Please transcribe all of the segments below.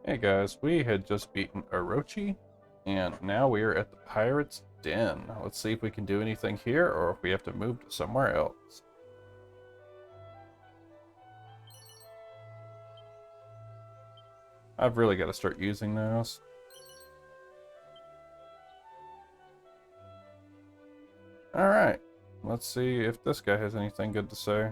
Hey guys, we had just beaten Orochi, and now we are at the Pirate's Den. Let's see if we can do anything here, or if we have to move to somewhere else. I've really got to start using those. Alright, let's see if this guy has anything good to say.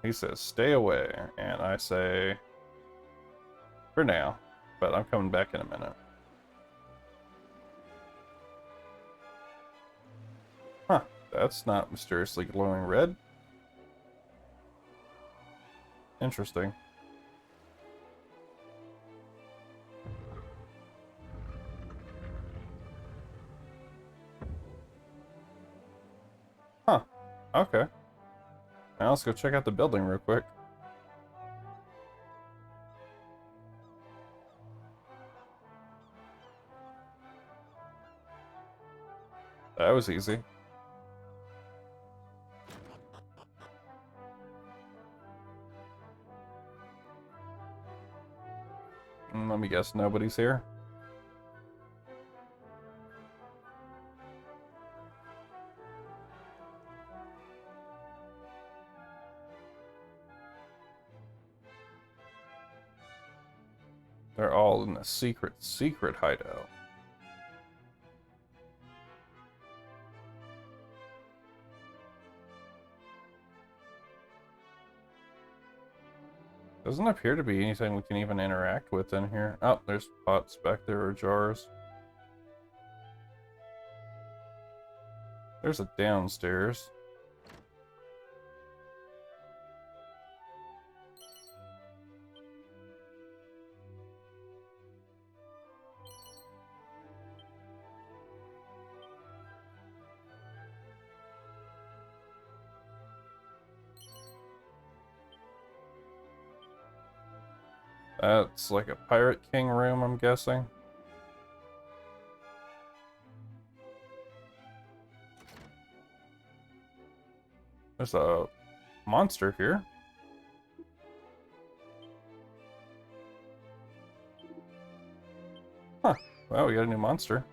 He says, stay away, and I say, for now, but I'm coming back in a minute. Huh, that's not mysteriously glowing red. Interesting. Huh, okay. Now let's go check out the building real quick. That was easy. Let me guess, nobody's here? They're all in a secret hideout. Doesn't appear to be anything we can even interact with in here. Oh, there's pots back there, or jars. There's a downstairs. That's like a Pirate King room, I'm guessing. There's a monster here. Huh. Well, we got a new monster.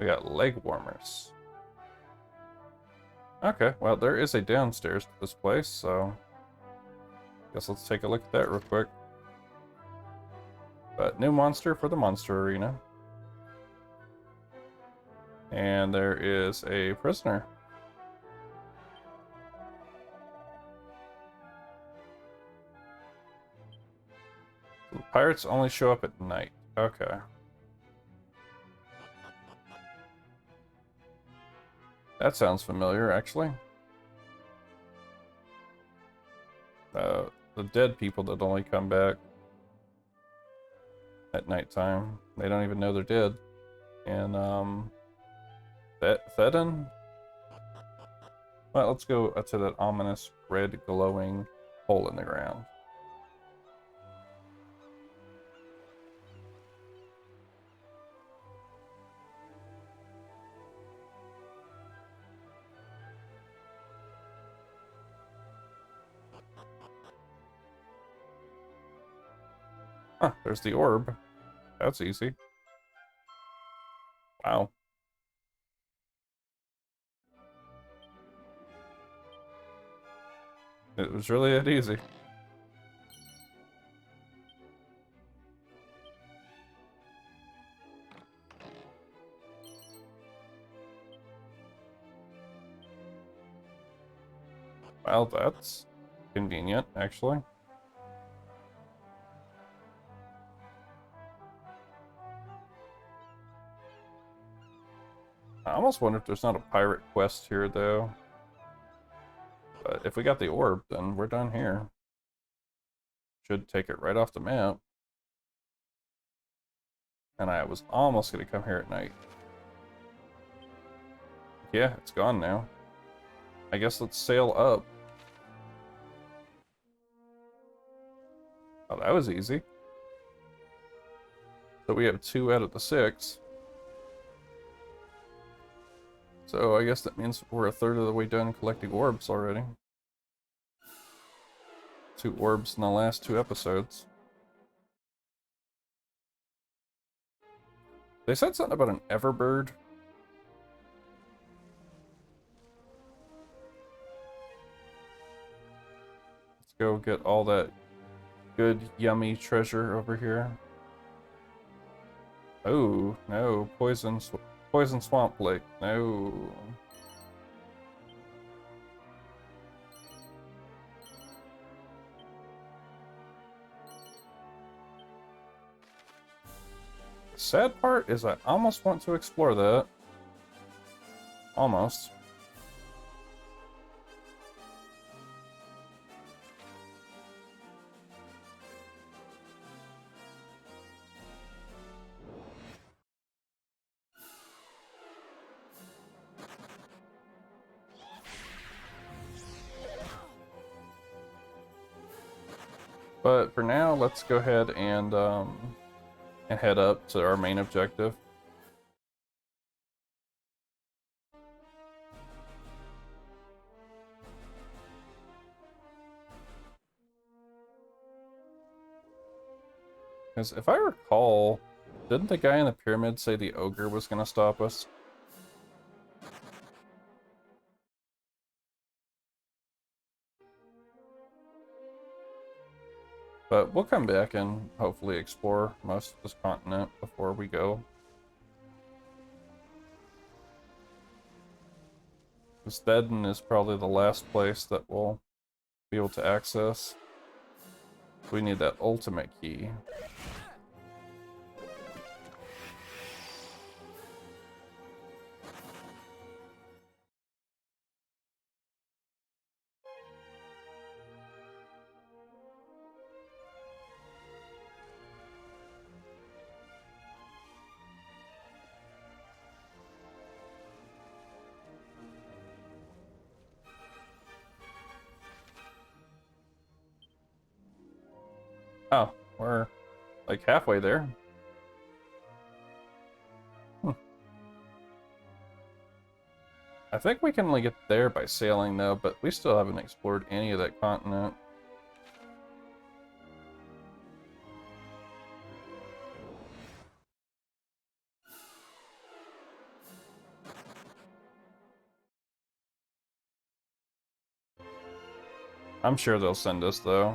We got leg warmers. Okay, well, there is a downstairs to this place, so guess let's take a look at that real quick. But new monster for the monster arena. And there is a prisoner. The pirates only show up at night. Okay. That sounds familiar, actually. The dead people that only come back at nighttime. They don't even know they're dead. And, Theden? Well, let's go to that ominous red glowing hole in the ground. Huh, there's the orb. That's easy. Wow. It was really that easy. Well, that's convenient, actually. I almost wonder if there's not a pirate quest here, though. But if we got the orb, then we're done here. Should take it right off the map. And I was almost going to come here at night. Yeah, it's gone now. I guess let's sail up. Oh, that was easy. So we have 2 out of the 6. So I guess that means we're a third of the way done collecting orbs already. 2 orbs in the last 2 episodes. They said something about an Everbird. Let's go get all that good, yummy treasure over here. Oh, no. Poison swamp lake. No. The sad part is I almost want to explore that. Almost. But for now, let's go ahead and head up to our main objective. Because if I recall, didn't the guy in the pyramid say the ogre was going to stop us? But we'll come back and hopefully explore most of this continent before we go. Stedden is probably the last place that we'll be able to access. We need that ultimate key. Oh, we're like halfway there. I think we can only get there by sailing though, but we still haven't explored any of that continent. I'm sure they'll send us though.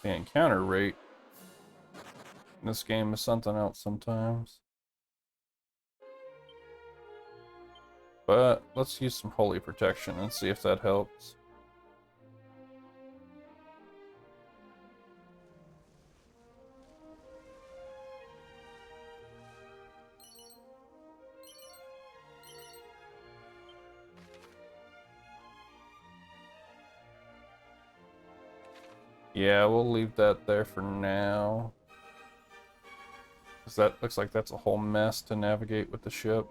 The encounter rate in this game is something else sometimes. But let's use some holy protection and see if that helps. Yeah, we'll leave that there for now. Because that looks like that's a whole mess to navigate with the ship.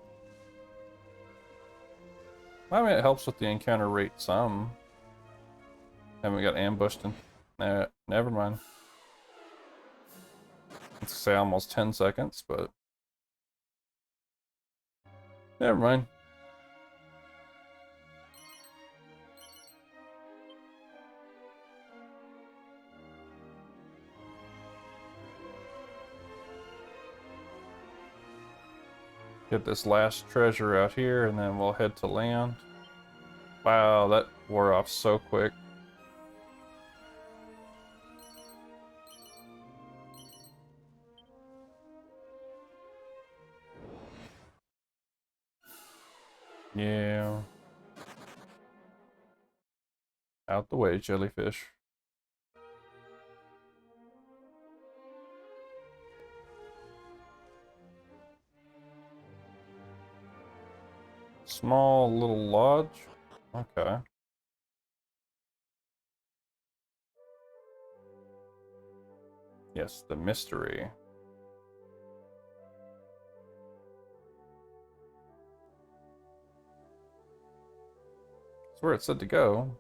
I mean, it helps with the encounter rate some. Haven't got ambushed in... Nah, never mind. Let's say almost 10 seconds, but... Never mind. Get this last treasure out here, and then we'll head to land. Wow, that wore off so quick. Yeah. Out the way, jellyfish. small little lodge. Okay. Yes, the mystery. That's where it said to go.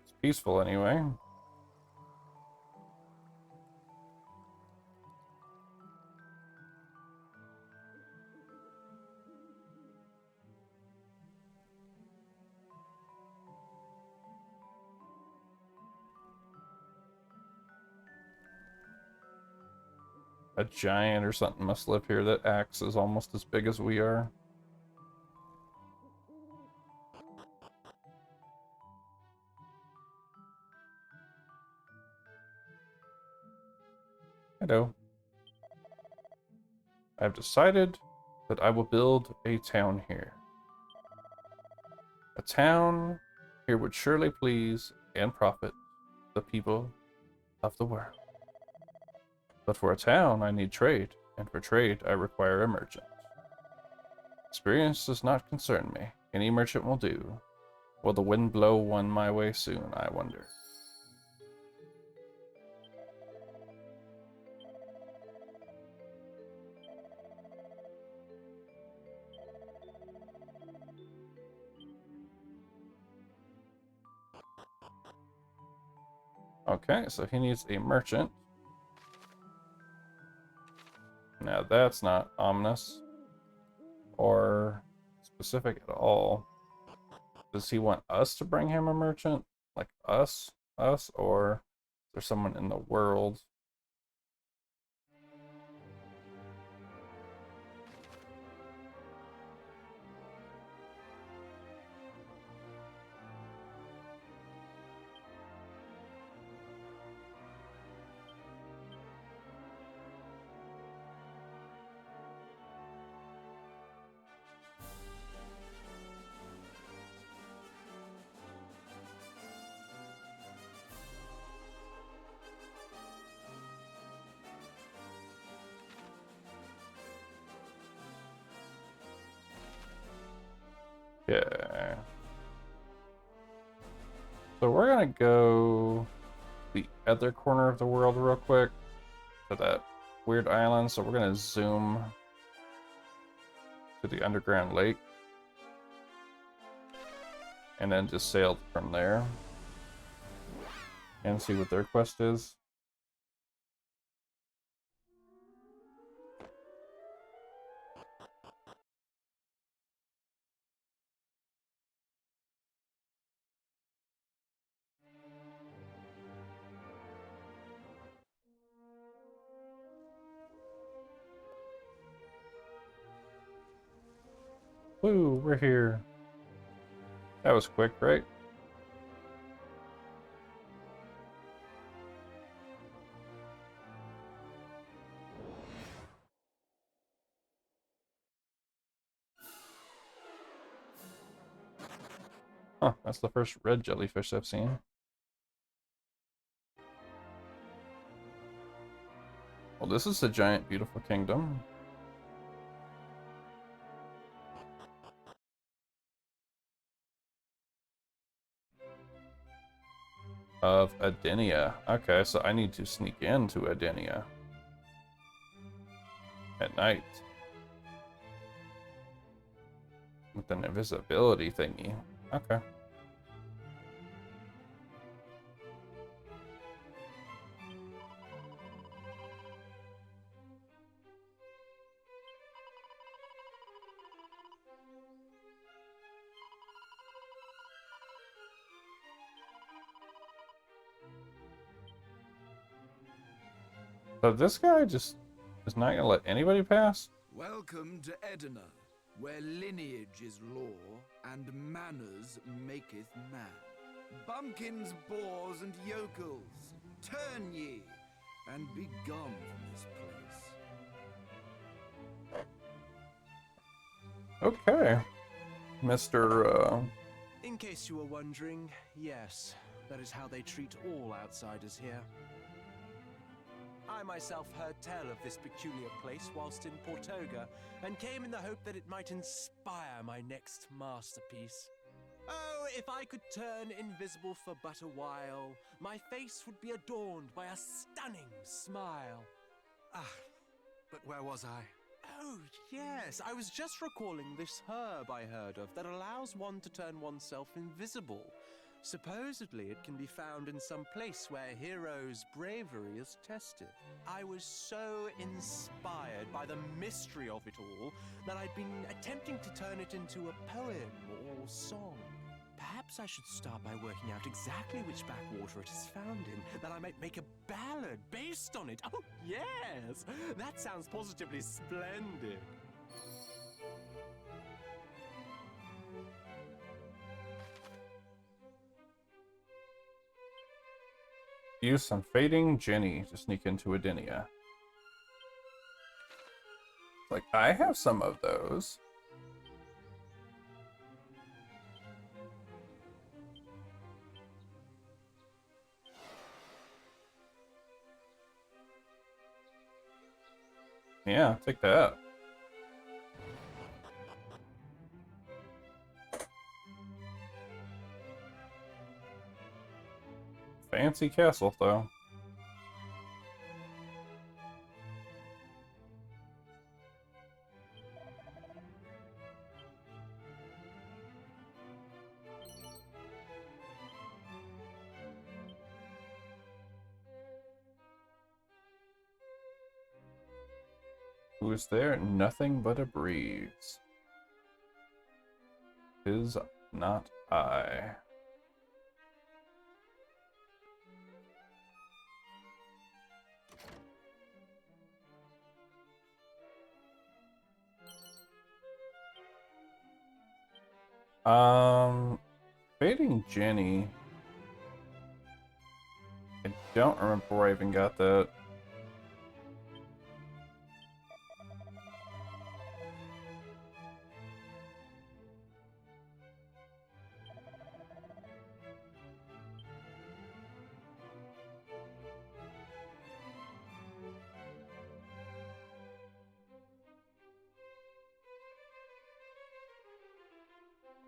It's peaceful anyway. A giant or something must live here that acts as almost as big as we are. Hello. I've decided that I will build a town here. A town here would surely please and profit the people of the world. But for a town, I need trade, and for trade, I require a merchant. Experience does not concern me. Any merchant will do. Will the wind blow one my way soon, I wonder? Okay, so he needs a merchant. Now that's not ominous or specific at all. Does he want us to bring him a merchant? Like us? Us? Or is there someone in the world? Yeah. So we're gonna go the other corner of the world real quick to that weird island. So we're gonna zoom to the underground lake and then just sail from there and see what their quest is. Woo, we're here. That was quick, right? Huh, that's the first red jellyfish I've seen. Well, this is a giant, beautiful kingdom. Of Adenia. Okay, so I need to sneak into Adenia at night with an invisibility thingy. Okay. So this guy just is not gonna let anybody pass? Welcome to Edina, where lineage is law and manners maketh man. Bumpkins, boors, and yokels, turn ye, and be gone from this place. Okay. Mr. In case you were wondering, yes, that is how they treat all outsiders here. I myself heard tell of this peculiar place whilst in Portoga, and came in the hope that it might inspire my next masterpiece. Oh, if I could turn invisible for but a while, my face would be adorned by a stunning smile. Ah, but where was I? Oh, yes, I was just recalling this herb I heard of that allows one to turn oneself invisible. Supposedly, it can be found in some place where heroes' bravery is tested. I was so inspired by the mystery of it all that I'd been attempting to turn it into a poem or song. Perhaps I should start by working out exactly which backwater it is found in, that I might make a ballad based on it. Oh, yes! That sounds positively splendid. Use some fading Jenny to sneak into Adenia. Like, I have some of those. Yeah, take that. Fancy castle, though. Who is there? Nothing but a breeze. 'Tis not I. Fading Jenny. I don't remember where I even got that.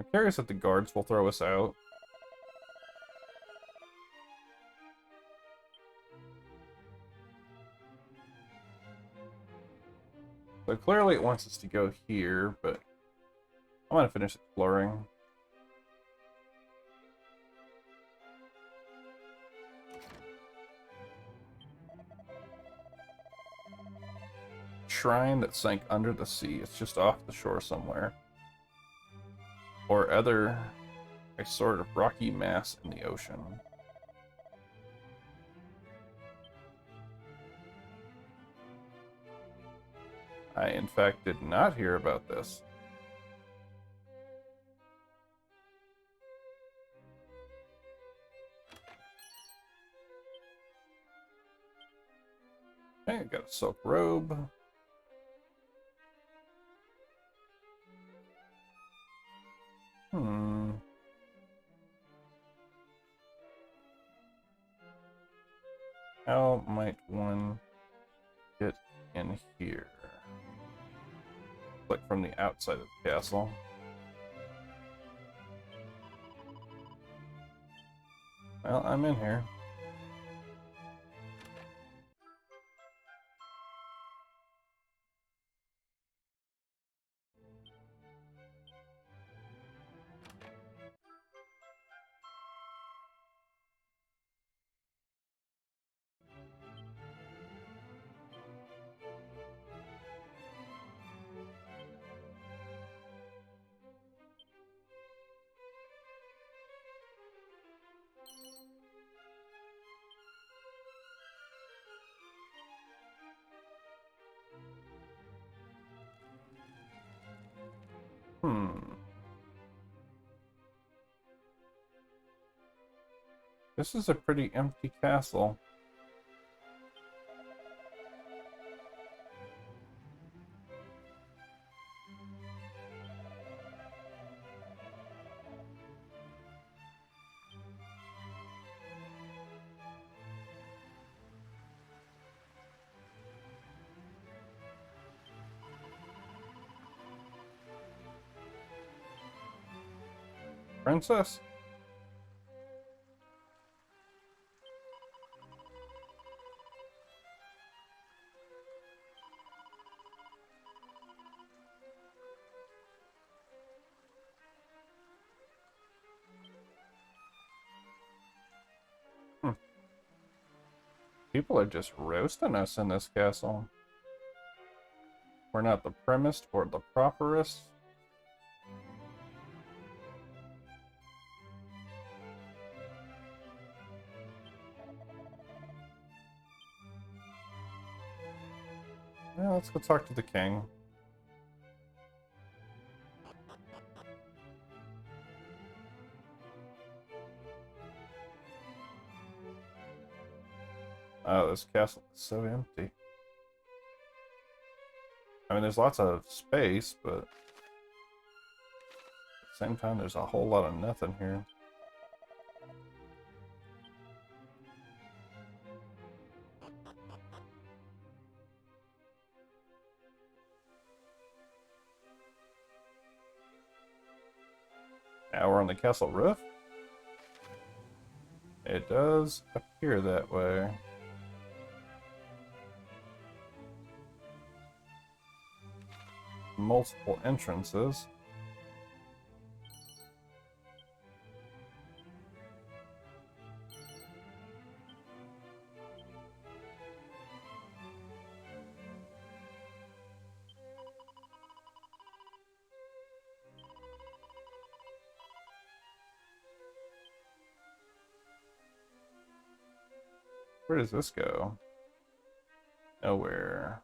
I'm curious if the guards will throw us out. So clearly it wants us to go here, but I'm gonna finish exploring. Shrine that sank under the sea. It's just off the shore somewhere. Or other, a sort of rocky mass in the ocean. I, in fact, did not hear about this. Okay, I got a silk robe. How might one get in here? Like from the outside of the castle. Well, I'm in here. This is a pretty empty castle. princess? Hmm. People are just roasting us in this castle. We're not the primest or the properest. Yeah, let's go talk to the king. Oh, this castle is so empty. I mean, there's lots of space, but at the same time, there's a whole lot of nothing here. Now we're on the castle roof. It does appear that way. Multiple entrances. Where does this go? Nowhere.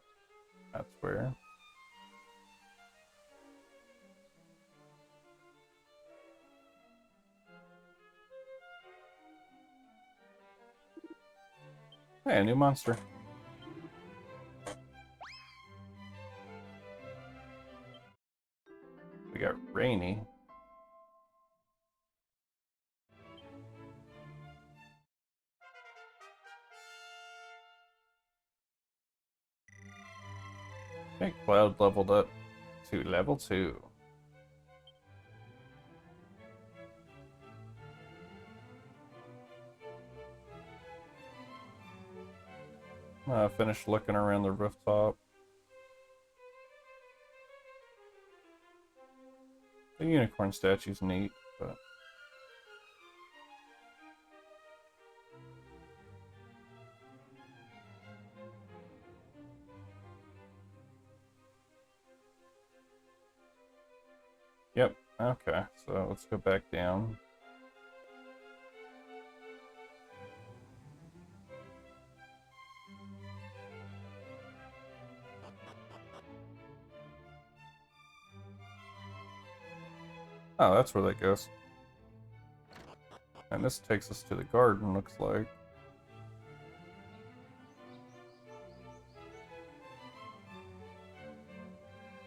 That's where. Hey, a new monster. We got Rainy. Okay, Cloud leveled up to level 2. Finished looking around the rooftop. The unicorn statue's neat, but yep, okay, so let's go back down. Oh, that's where that goes. And this takes us to the garden, looks like.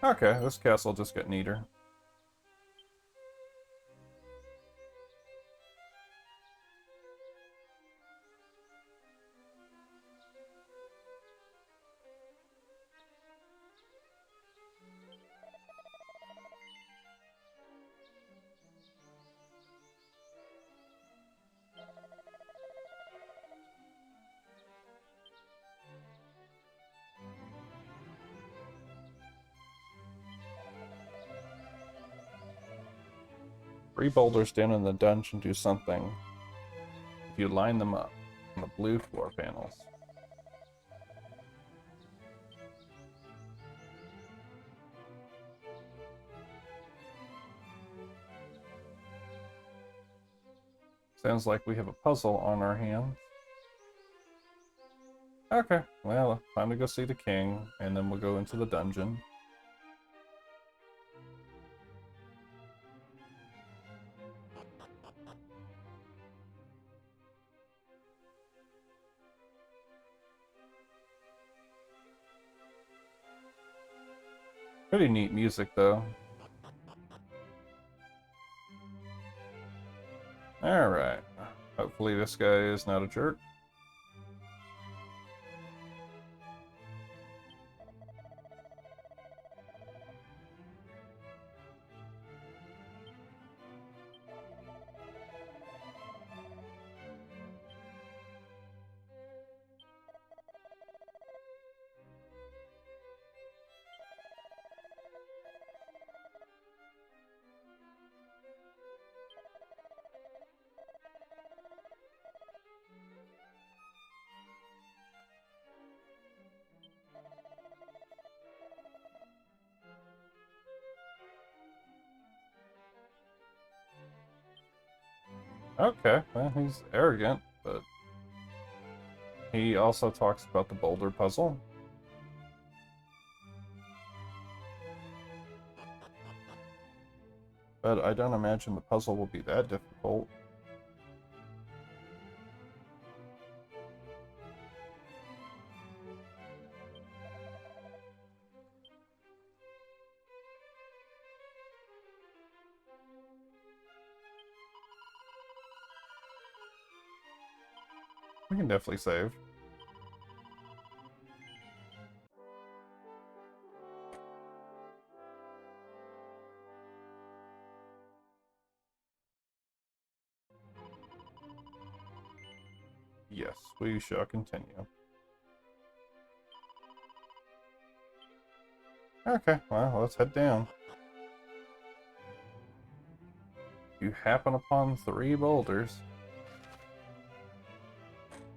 Okay, this castle just got neater. Three boulders down in the dungeon do something if you line them up on the blue floor panels. Sounds like we have a puzzle on our hands. Okay, well, time to go see the king, and then we'll go into the dungeon. Pretty neat music, though. Alright. Hopefully this guy is not a jerk. Okay, well, he's arrogant, but he also talks about the boulder puzzle. But I don't imagine the puzzle will be that difficult. We can definitely save. Yes, we shall continue. Okay, well, let's head down. You happen upon 3 boulders.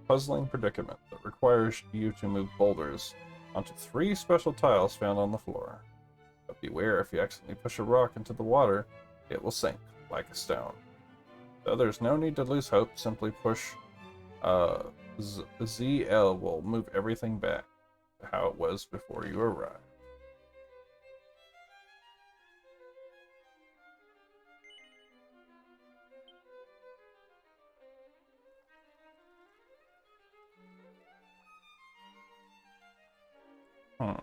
Puzzling predicament that requires you to move boulders onto 3 special tiles found on the floor. But beware, if you accidentally push a rock into the water, it will sink like a stone. Though there's no need to lose hope, simply push ZL will move everything back to how it was before you arrived. Hmm.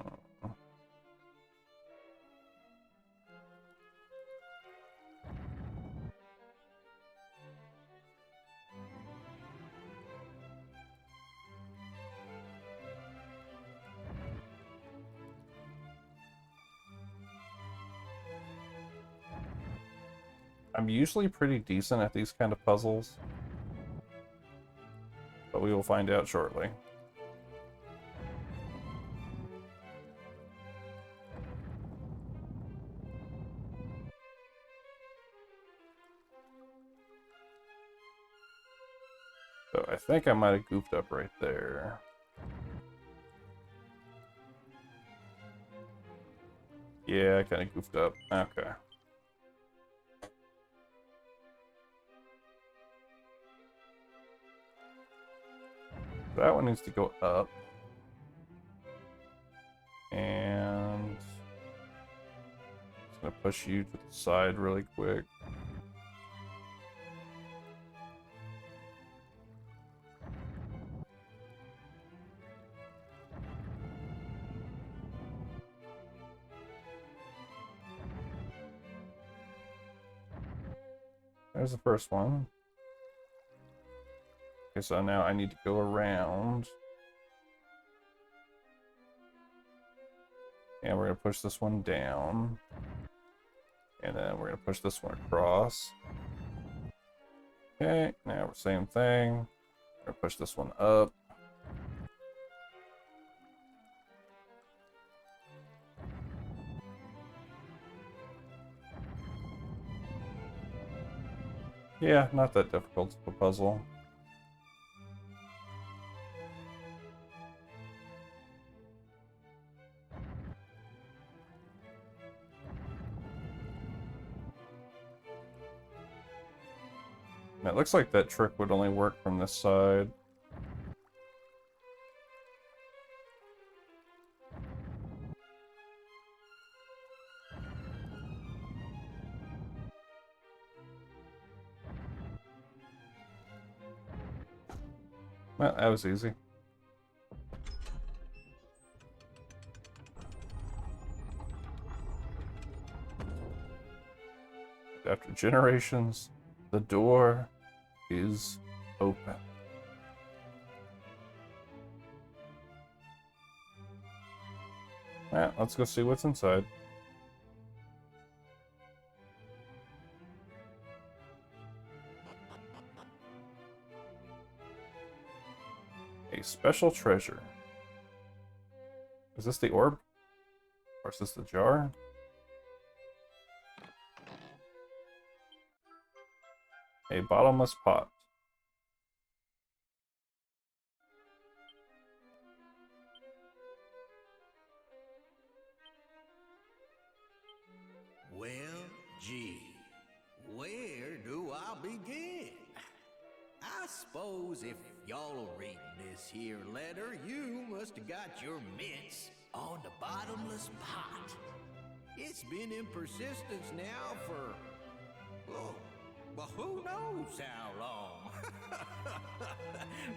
I'm usually pretty decent at these kind of puzzles, but we will find out shortly. So I think I might have goofed up right there. Yeah, I kind of goofed up. Okay. That one needs to go up. And it's going to push you to the side really quick. There's the first one. Okay, so now I need to go around. And we're going to push this one down. And then we're going to push this one across. Okay, now same thing. We're going to push this one up. Yeah, not that difficult of a puzzle. It looks like that trick would only work from this side. Well, that was easy. After generations, the door is open. Well, let's go see what's inside. A special treasure. Is this the orb? Or is this the jar? A bottomless pot. Well, gee, where do I begin? suppose if y'all are reading this here letter, you must have got your mitts on the bottomless pot. It's been in persistence now for, oh, well, who knows how long.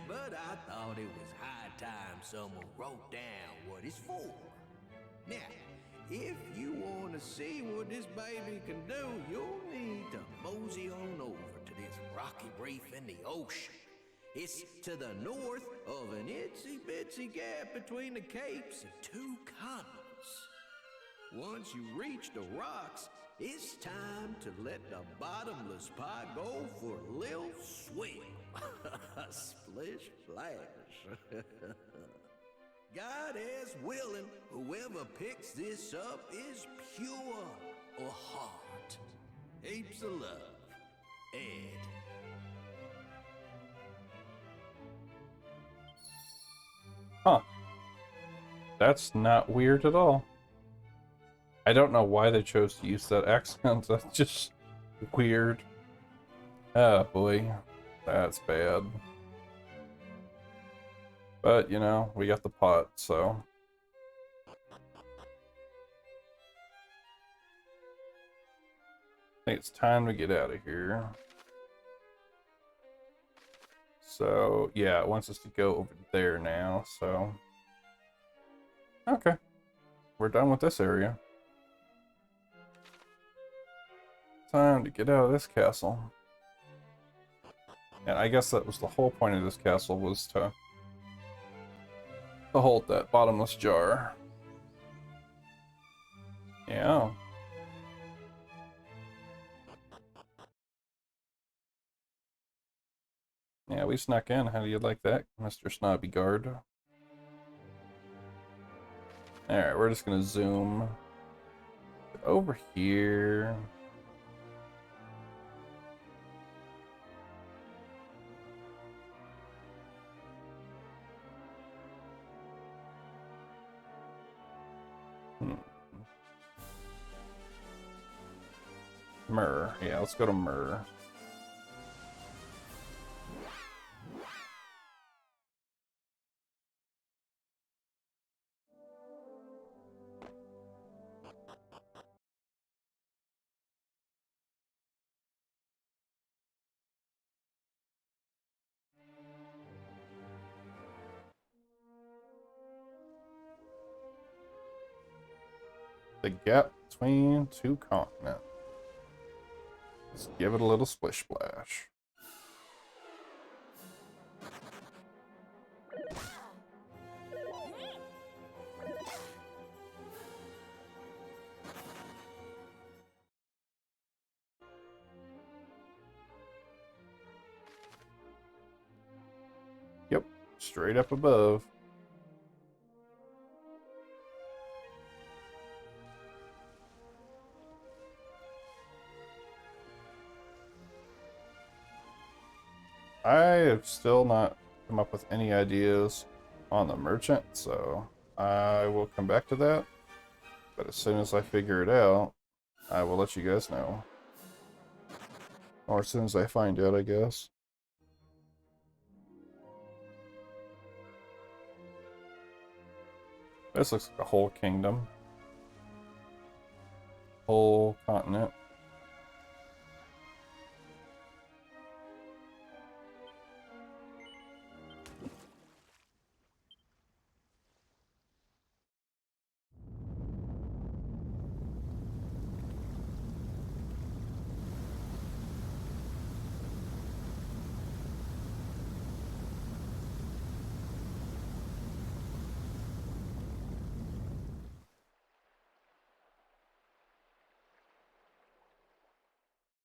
But I thought it was high time someone wrote down what it's for. Now, if you want to see what this baby can do, you'll need to mosey on over to this rocky reef in the ocean. It's to the north of an itsy-bitsy gap between the capes and two continents. Once you reach the rocks, it's time to let the bottomless pot go for a little swim. Splish splash. God is willing, whoever picks this up is pure or heart. Heaps of love, Ed. Huh. That's not weird at all. I don't know why they chose to use that accent. That's just weird. Oh boy. That's bad. But, you know, we got the pot, so. I think it's time to get out of here. So, yeah, it wants us to go over there now, so. Okay. We're done with this area. Time to get out of this castle. And I guess that was the whole point of this castle, was to hold that bottomless jar. Yeah. Yeah, we snuck in. How do you like that, Mr. Snobby Guard? Alright, we're just gonna zoom over here. Myrrh. Yeah, let's go to Myrrh. The gap between two continents. Let's give it a little splish splash. Yep, straight up above. I have still not come up with any ideas on the merchant, so I will come back to that. But as soon as I figure it out, I will let you guys know. Or as soon as I find out, I guess. This looks like a whole kingdom. Whole continent.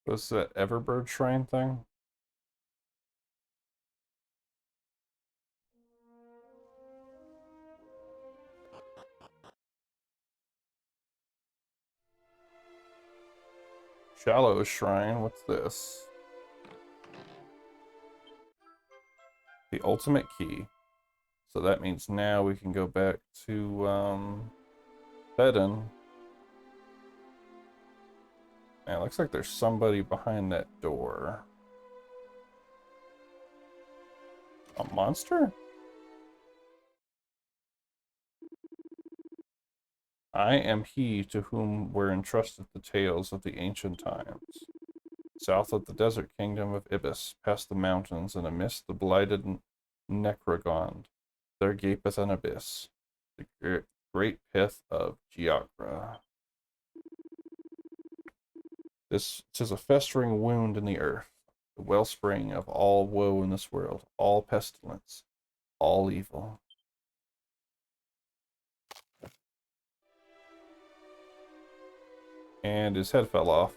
What's that Everbird Shrine thing? Shallow Shrine, what's this? The ultimate key. So that means now we can go back to Fedon. And it looks like there's somebody behind that door. A monster? I am he to whom were entrusted the tales of the ancient times. South of the desert kingdom of Ibis, past the mountains and amidst the blighted Necrogond, there gapeth an abyss, the great pith of Giagra. This 'tis a festering wound in the earth, the wellspring of all woe in this world, all pestilence, all evil. And his head fell off.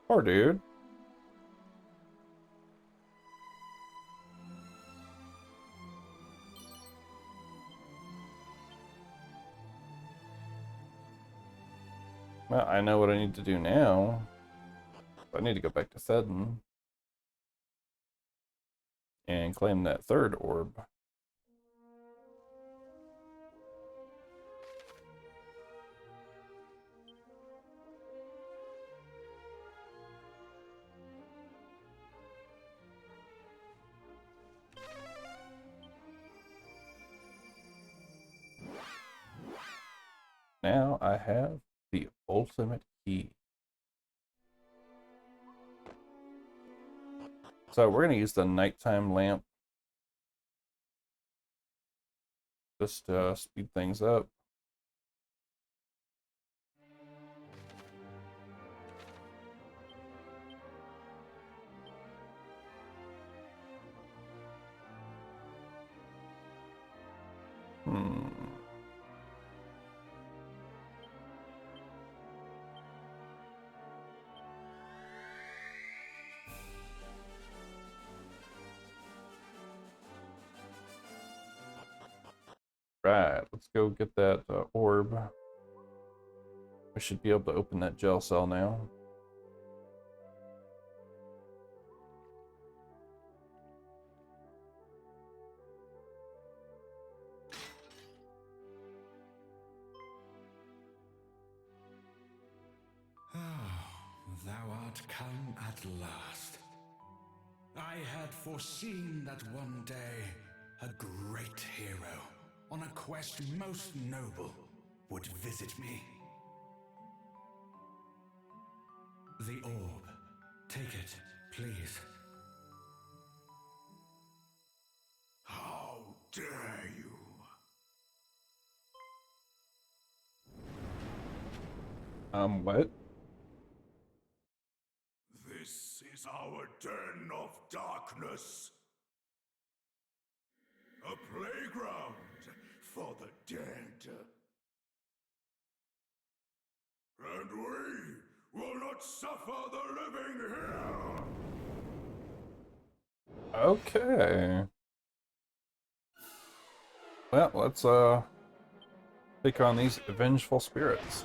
Poor dude. Well, I know what I need to do now. I need to go back to Theden and claim that third orb. Now I have the ultimate key. So we're going to use the nighttime lamp just to speed things up. Right, let's go get that orb. We should be able to open that gel cell now. Thou art come at last. I had foreseen that one day a great hero, on a quest most noble, would visit me. The orb. Take it, please. How dare you? What? This is our den of darkness. A playground for the dead. And we will not suffer the living here. Okay. Well, let's take on these vengeful spirits.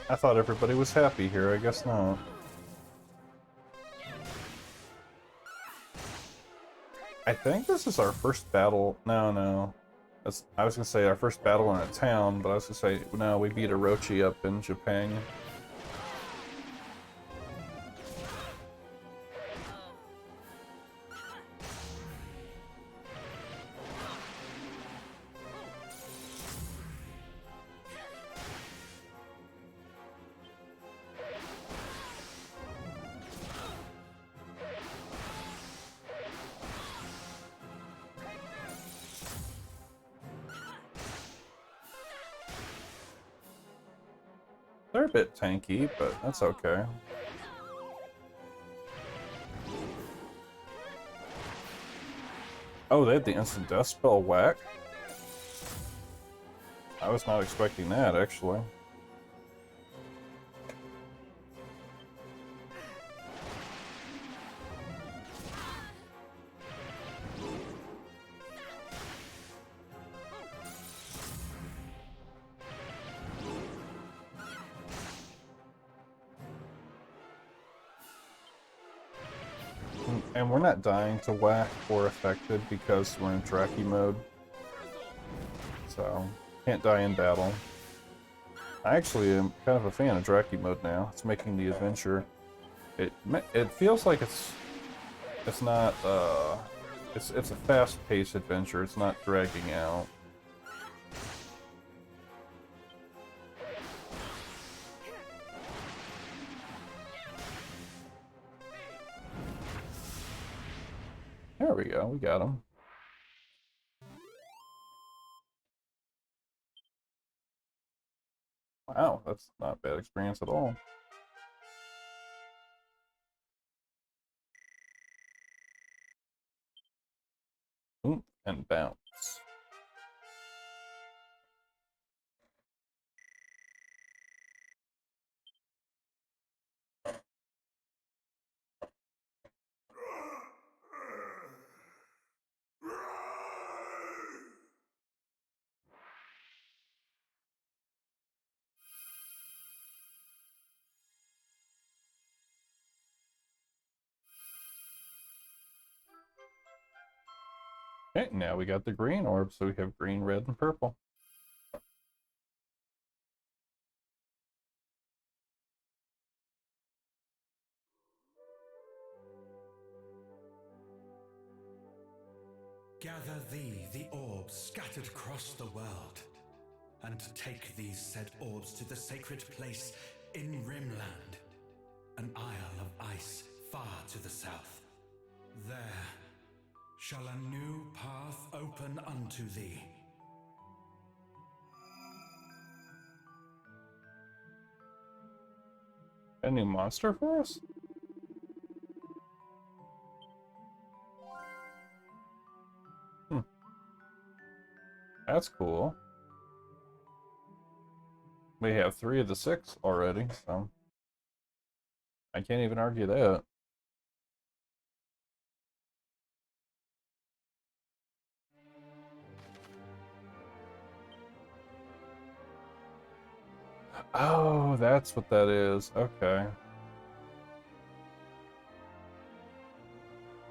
I thought everybody was happy here, I guess not. I think this is our first battle. No. I was gonna say our first battle in a town, but I was gonna say, no, we beat Orochi up in Japan. They're a bit tanky, but that's okay. Oh, they had the instant death spell whack. I was not expecting that, actually. And we're not dying to whack or affected because we're in Draki mode. So, can't die in battle. I actually am kind of a fan of Draki mode now. It's making the adventure. It feels like it's not it's a fast-paced adventure. It's not dragging out. There we go. We got him. Wow, that's not a bad experience at all. Ooh, and bounce. Okay, now we got the green orb, so we have green, red, and purple. Gather thee the orbs scattered across the world, and take these said orbs to the sacred place in Rimland, an isle of ice far to the south. There shall a new path open unto thee. A new monster for us? That's cool. We have 3 of the 6 already, so I can't even argue that. Oh, that's what that is. Okay.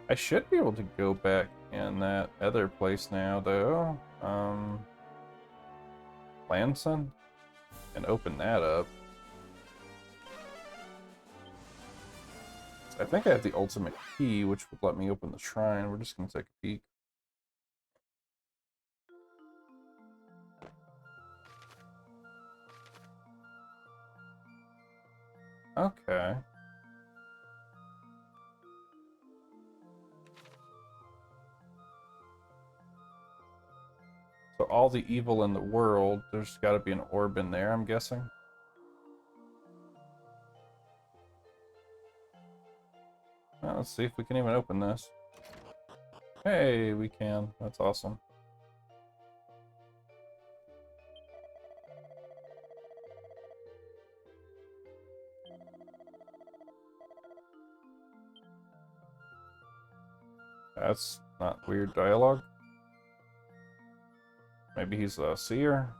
I should be able to go back in that other place now, though. Lanson? And open that up. I think I have the ultimate key, which would let me open the shrine. We're just going to take a peek. Okay. So all the evil in the world, there's got to be an orb in there, I'm guessing. Well, let's see if we can even open this. Hey, we can. That's awesome. That's not weird dialogue. Maybe he's a seer.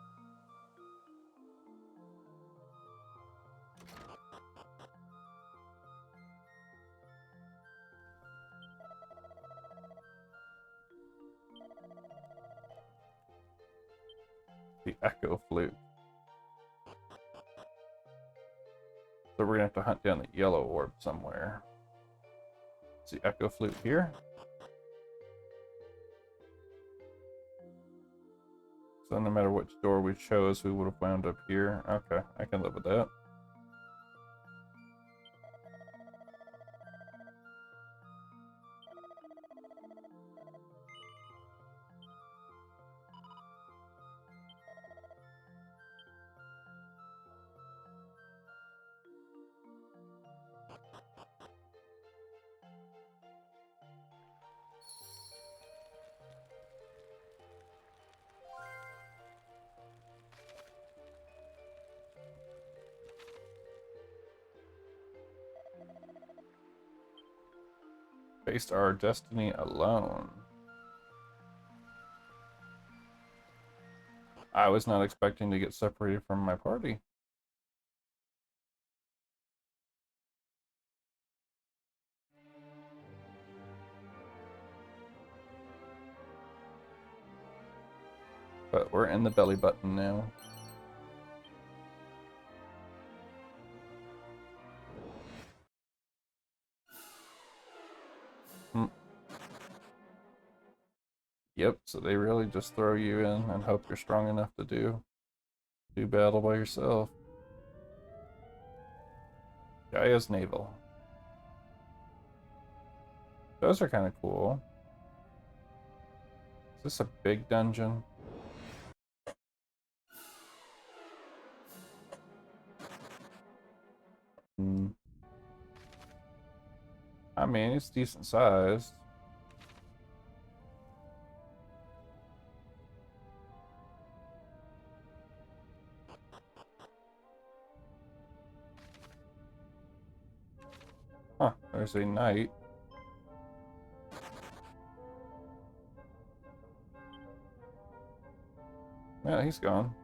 The echo flute. So we're gonna have to hunt down the yellow orb somewhere. Is the echo flute here? So no matter which door we chose, we would have wound up here. Okay, I can live with that. Faced our destiny alone. I was not expecting to get separated from my party. But we're in the belly button now. Hmm. Yep, so they really just throw you in and hope you're strong enough to do battle by yourself. Gaia's Naval. Those are kind of cool. Is this a big dungeon? Hmm. I mean, it's decent sized. Huh, there's a knight. Yeah, he's gone.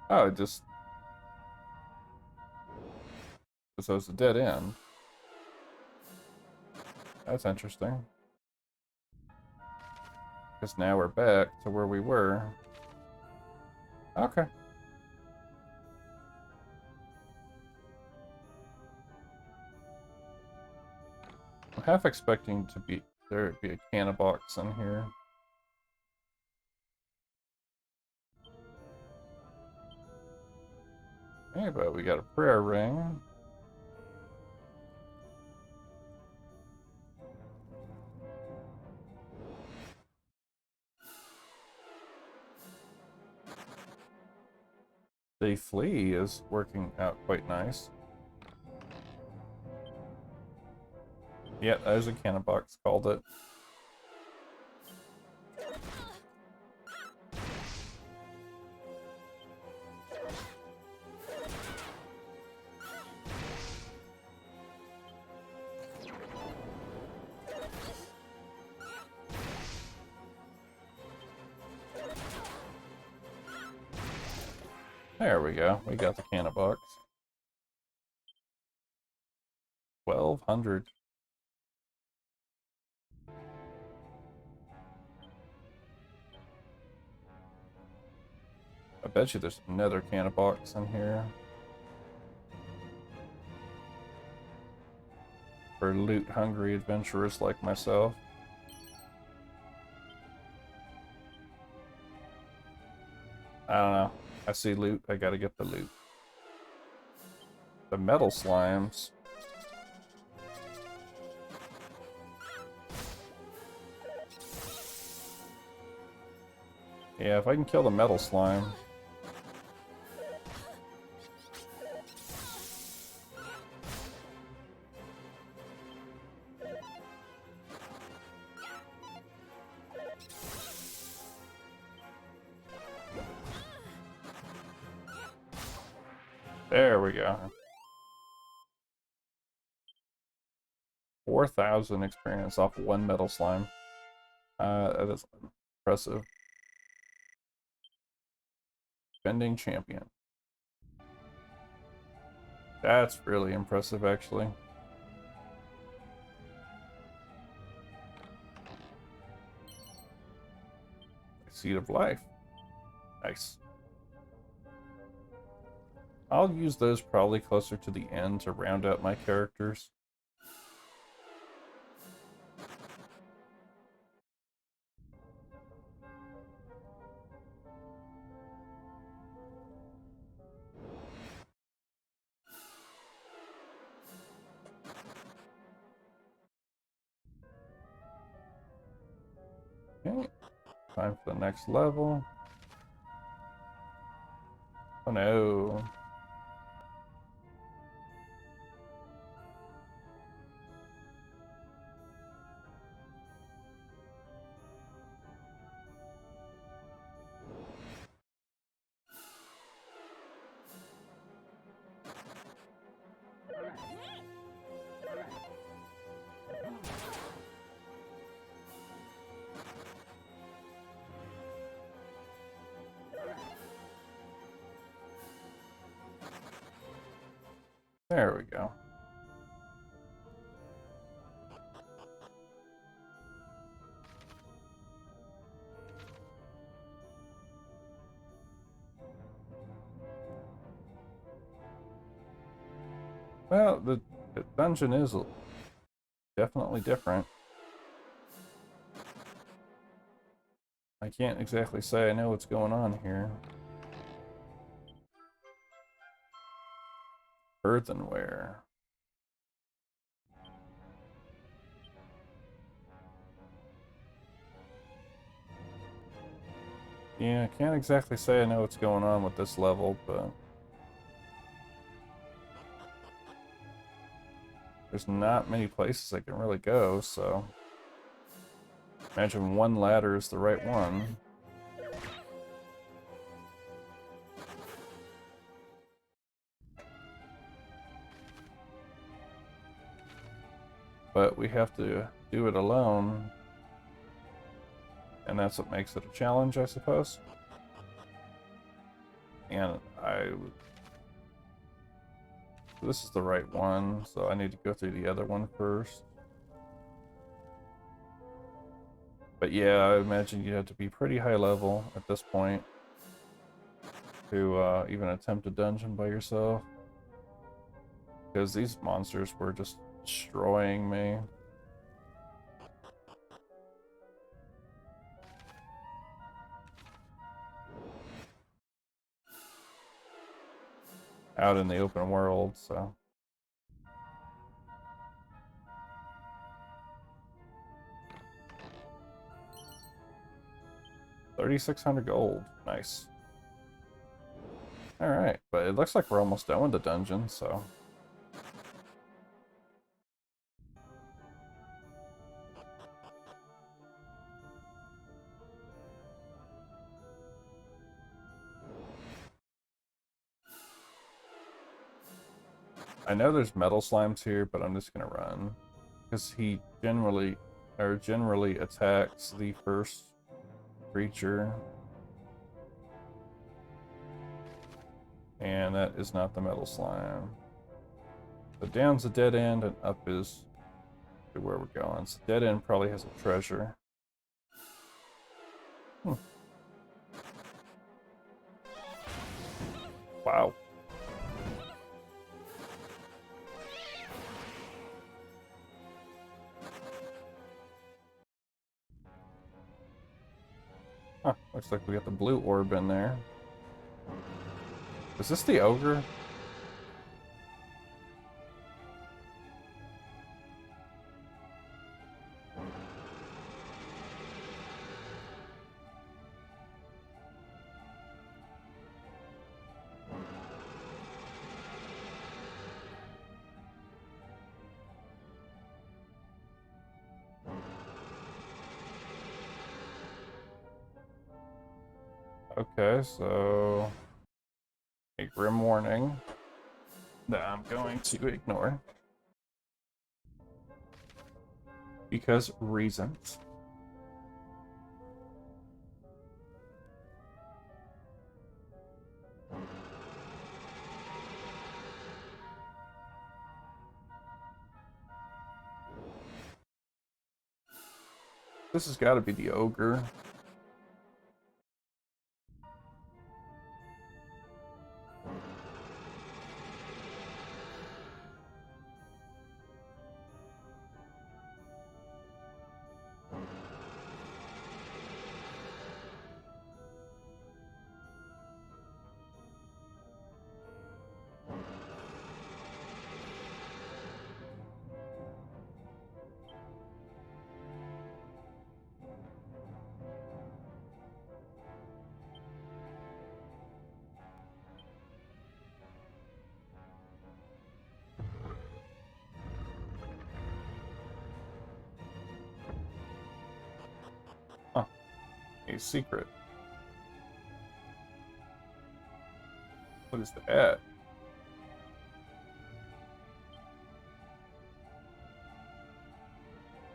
Oh, it just... So it's a dead end. That's interesting. Because now we're back to where we were. Okay. I'm half expecting there to be a cannon box in here. Hey, but we got a prayer ring. The flea is working out quite nice. Yeah, there's a cannon box, called it. There we go. We got the cannon box. 1200. I bet you there's another cannon box in here. For loot-hungry adventurers like myself. I don't know. I see loot. I gotta get the loot. The metal slimes. Yeah, if I can kill the metal slime. There we go. 4,000 experience off one metal slime. That is impressive. Defending champion. That's really impressive, actually. Seed of life. Nice. I'll use those probably closer to the end to round out my characters. Okay, time for the next level. Oh no. There we go. Well, the dungeon is definitely different. I can't exactly say I know what's going on here. Earthenware. Yeah, I can't exactly say I know what's going on with this level, but there's not many places I can really go, so imagine one ladder is the right one. But we have to do it alone, and that's what makes it a challenge, I suppose. And this is the right one, so I need to go through the other one first. But yeah, I imagine you have to be pretty high level at this point to even attempt a dungeon by yourself. Because these monsters were just destroying me. Out in the open world, so. $3,600 gold. Nice. Alright, but it looks like we're almost done with the dungeon, so. I know there's metal slimes here, but I'm just gonna run. Because he generally attacks the first creature. And that is not the metal slime. So down's a dead end and up is where we're going. So dead end probably has a treasure. Wow. Huh, looks like we got the blue orb in there. Is this the ogre? Okay, so a grim warning that I'm going to ignore. Because reasons. This has got to be the ogre. Huh, a secret. What is that?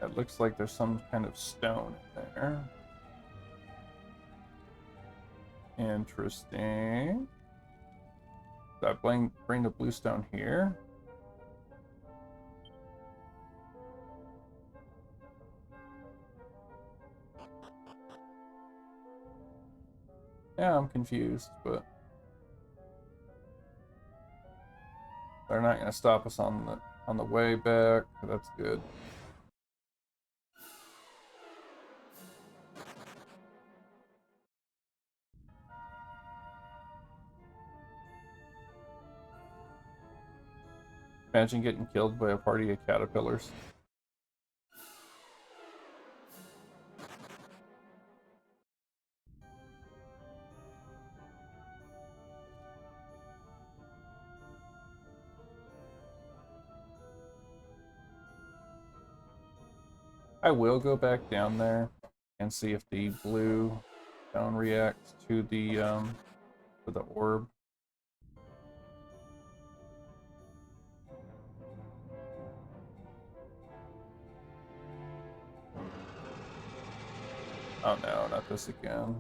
It looks like there's some kind of stone in there. Interesting. Did I bring the blue stone here? Yeah, I'm confused, but... They're not going to stop us on the way back. That's good. Imagine getting killed by a party of caterpillars. I will go back down there and see if the blue stone reacts to the orb. Oh no, not this again.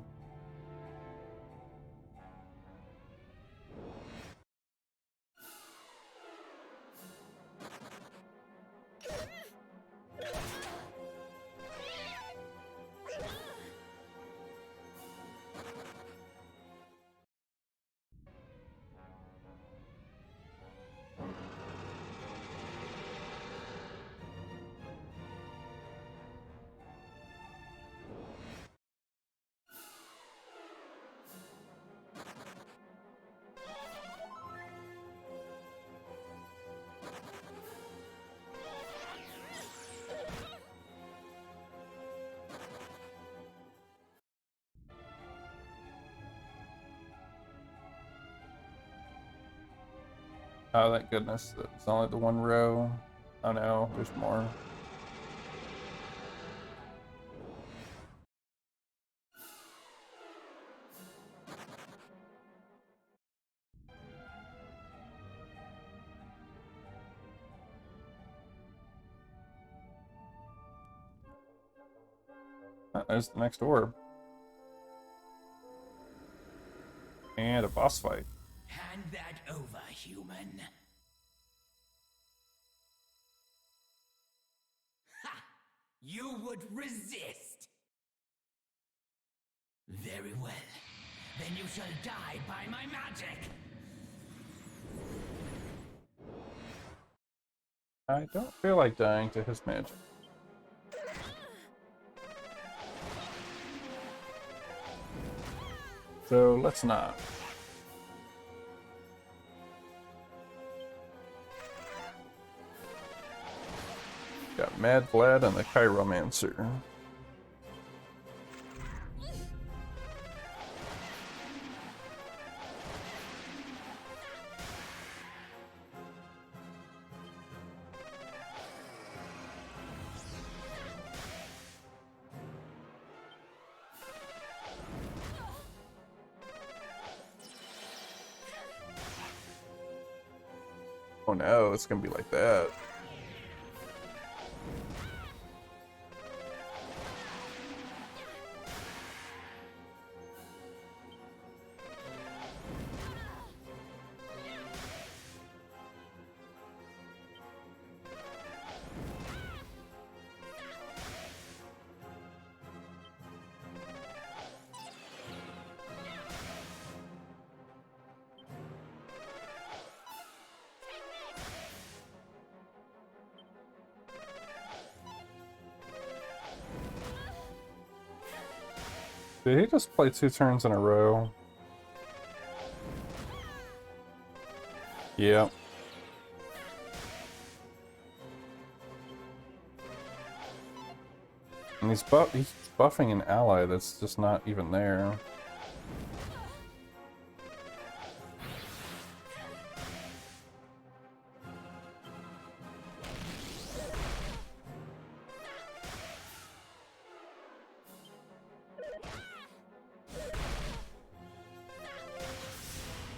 Oh, thank goodness. It's only the one row. Oh no, there's more. Oh, there's the next orb. And a boss fight. Hand that over, human. Ha! You would resist. Very well. Then you shall die by my magic. I don't feel like dying to his magic. So let's not. Got Mad Vlad and the Chiromancer. Oh no, it's gonna be like that. Did he just play 2 turns in a row? Yeah. And he's buffing an ally that's just not even there.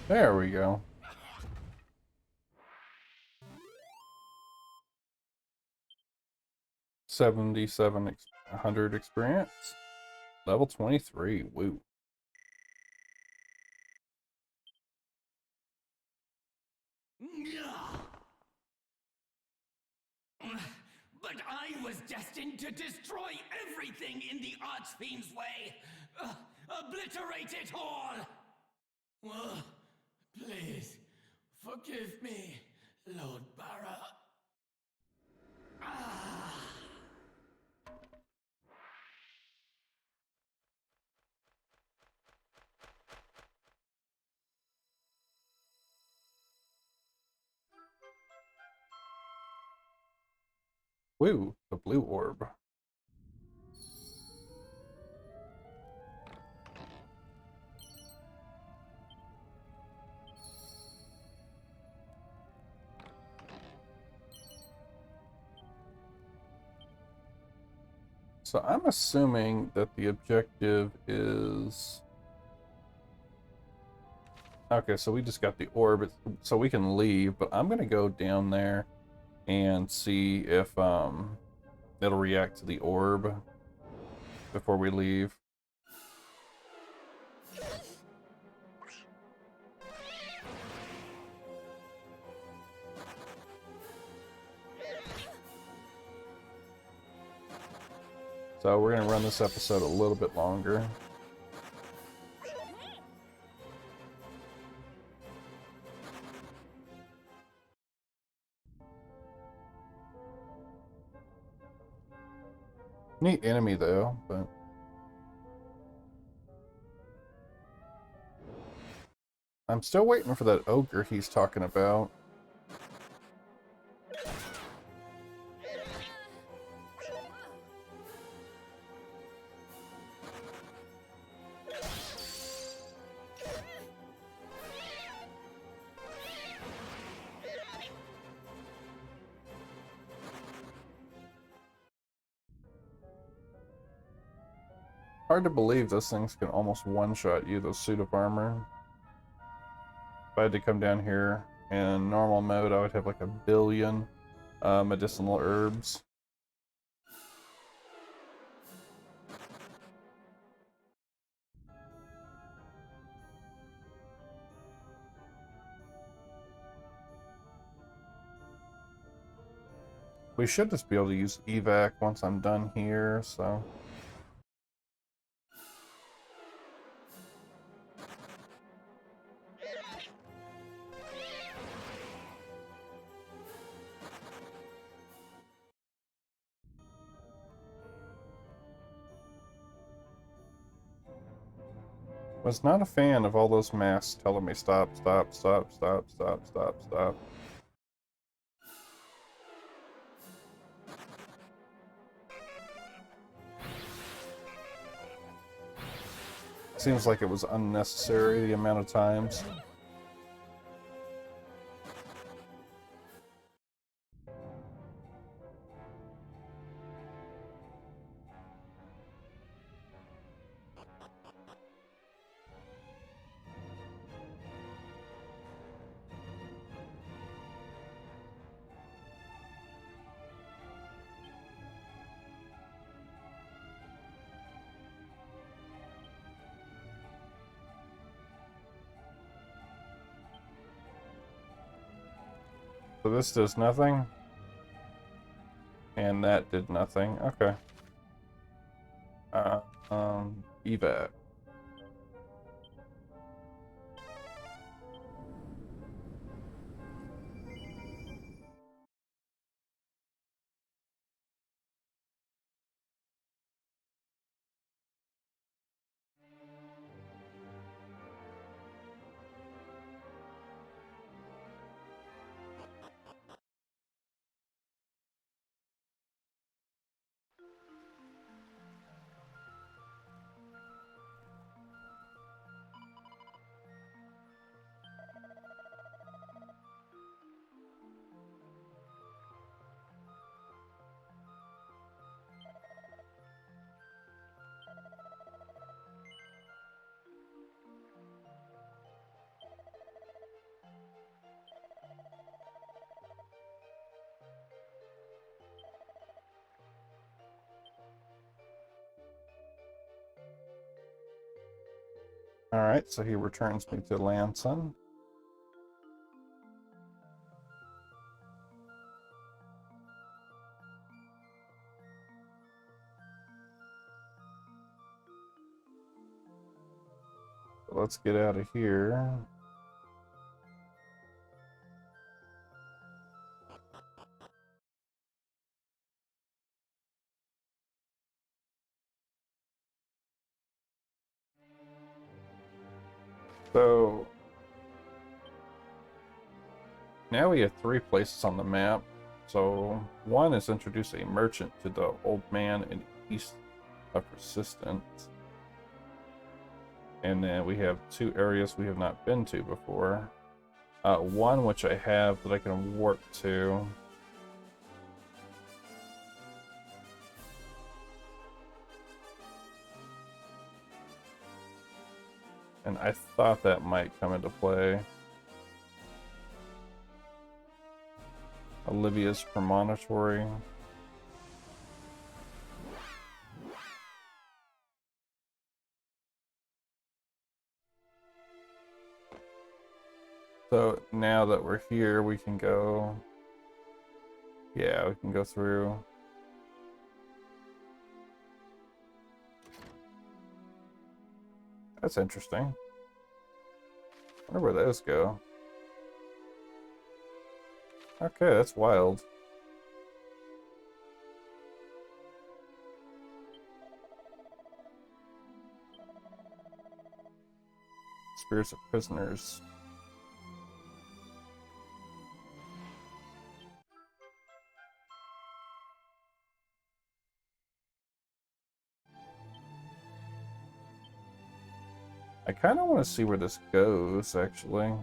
There we go. 7,700 experience. Level 23. Woo. But I was destined to destroy everything in the Archfiend's way. Obliterate it all. Please, forgive me. Lord Barra. Woo, the blue orb. So I'm assuming that the objective is... Okay, so we just got the orb, so we can leave, but I'm gonna go down there and see if it'll react to the orb before we leave. So we're gonna run this episode a little bit longer. Neat enemy though, but I'm still waiting for that ogre he's talking about. Hard to believe those things can almost one-shot you, those suit of armor. If I had to come down here in normal mode, I would have like 1,000,000,000 medicinal herbs. We should just be able to use evac once I'm done here, so... Was not a fan of all those masks telling me stop, stop, stop, stop, stop, stop, stop. Seems like it was unnecessary the amount of times. So this does nothing. And that did nothing. Okay. Evac. Alright, so he returns me to Lanson. Let's get out of here. So now we have 3 places on the map. So one is introduce a merchant to the old man in east of Persistence. And then we have 2 areas we have not been to before. One which I have that I can warp to. And I thought that might come into play. Olivia's Premonitory. So now that we're here, we can go... Yeah, we can go through. That's interesting. I wonder where those go. Okay, that's wild. Spirits of prisoners. I kind of want to see where this goes, actually.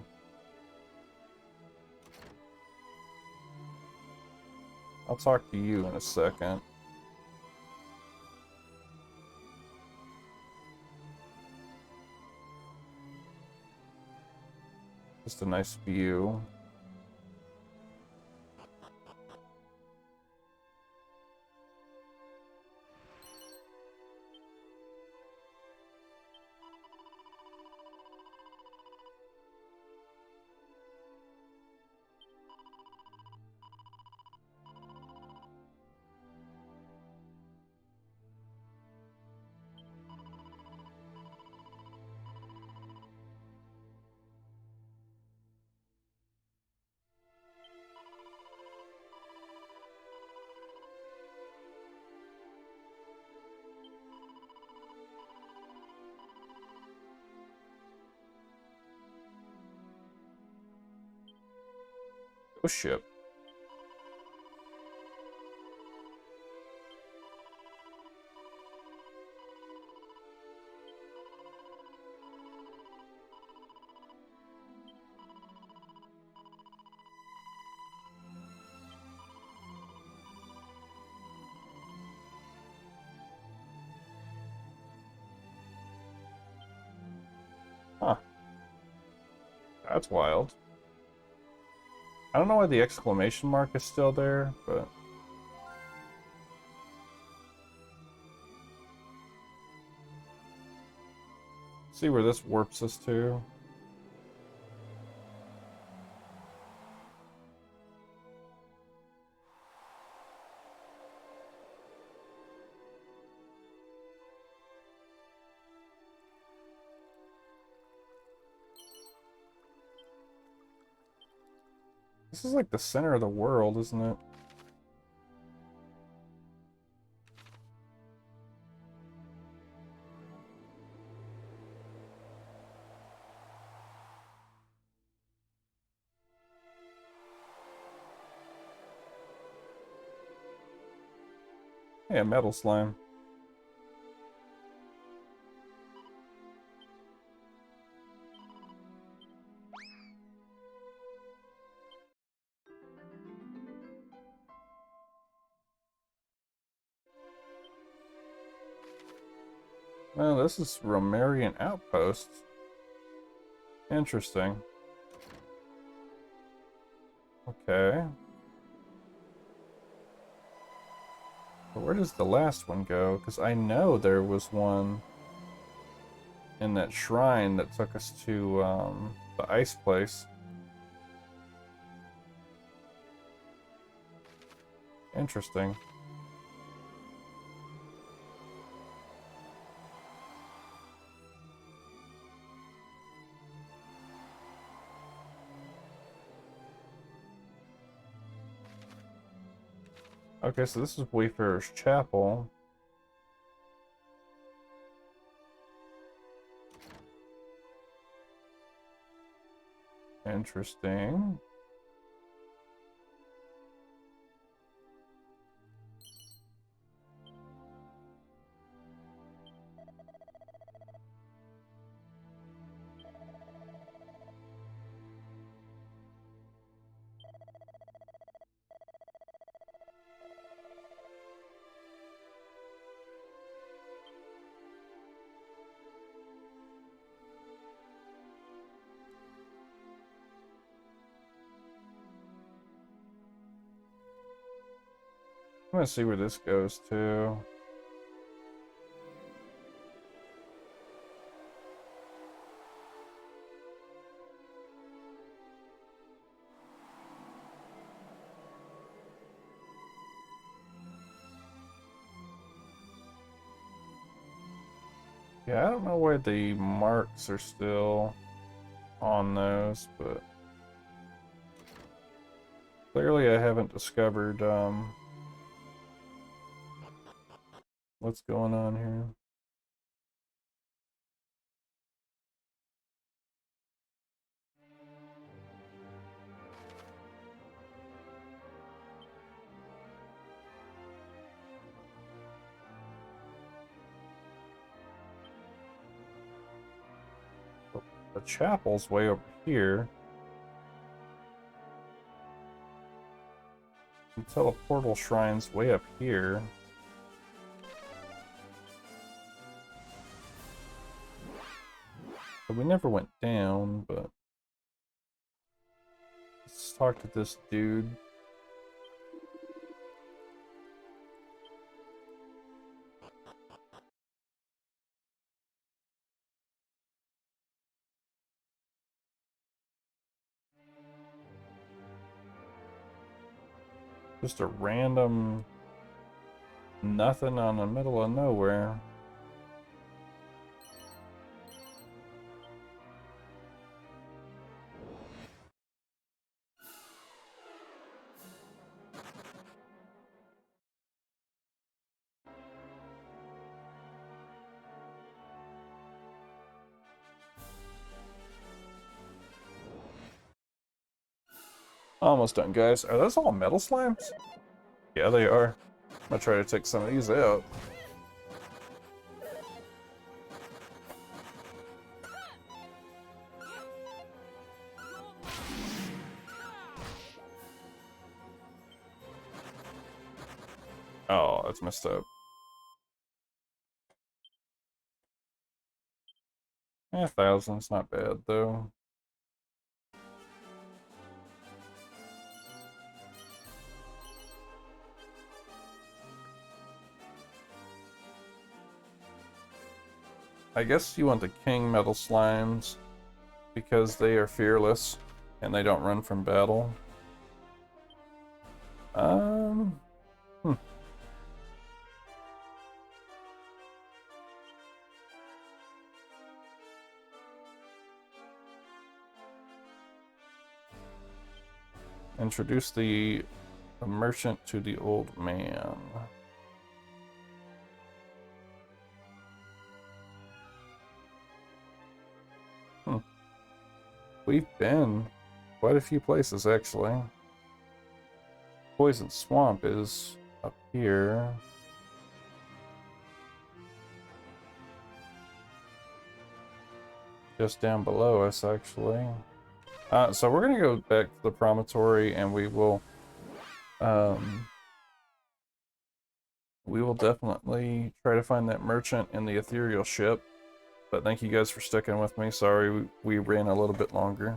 I'll talk to you in a second. Just a nice view. Oh, ship. Huh. That's wild. I don't know why the exclamation mark is still there, but... See where this warps us to. This is like the center of the world, isn't it? Yeah, metal slime. Well, this is Romarian Outpost. Interesting. Okay. But where does the last one go? Because I know there was one in that shrine that took us to the ice place. Interesting. Okay, so this is Wayfarer's Chapel. Interesting. I'm gonna see where this goes to. Yeah, I don't know why the marks are still on those, but clearly I haven't discovered what's going on here. The chapel's way over here. The teleportal shrine's way up here. So we never went down, but let's talk to this dude. Just a random nothing on the middle of nowhere. Almost done, guys. Are those all metal slimes? Yeah, they are. I'm gonna try to take some of these out. Oh, that's messed up. 1,000's not bad, though. I guess you want the king metal slimes because they are fearless and they don't run from battle. Hmm. Introduce the merchant to the old man. We've been quite a few places, actually. Poison Swamp is up here. Just down below us, actually. So we're gonna go back to the promontory, and we will definitely try to find that merchant in the ethereal ship. But thank you guys for sticking with me. Sorry we ran a little bit longer.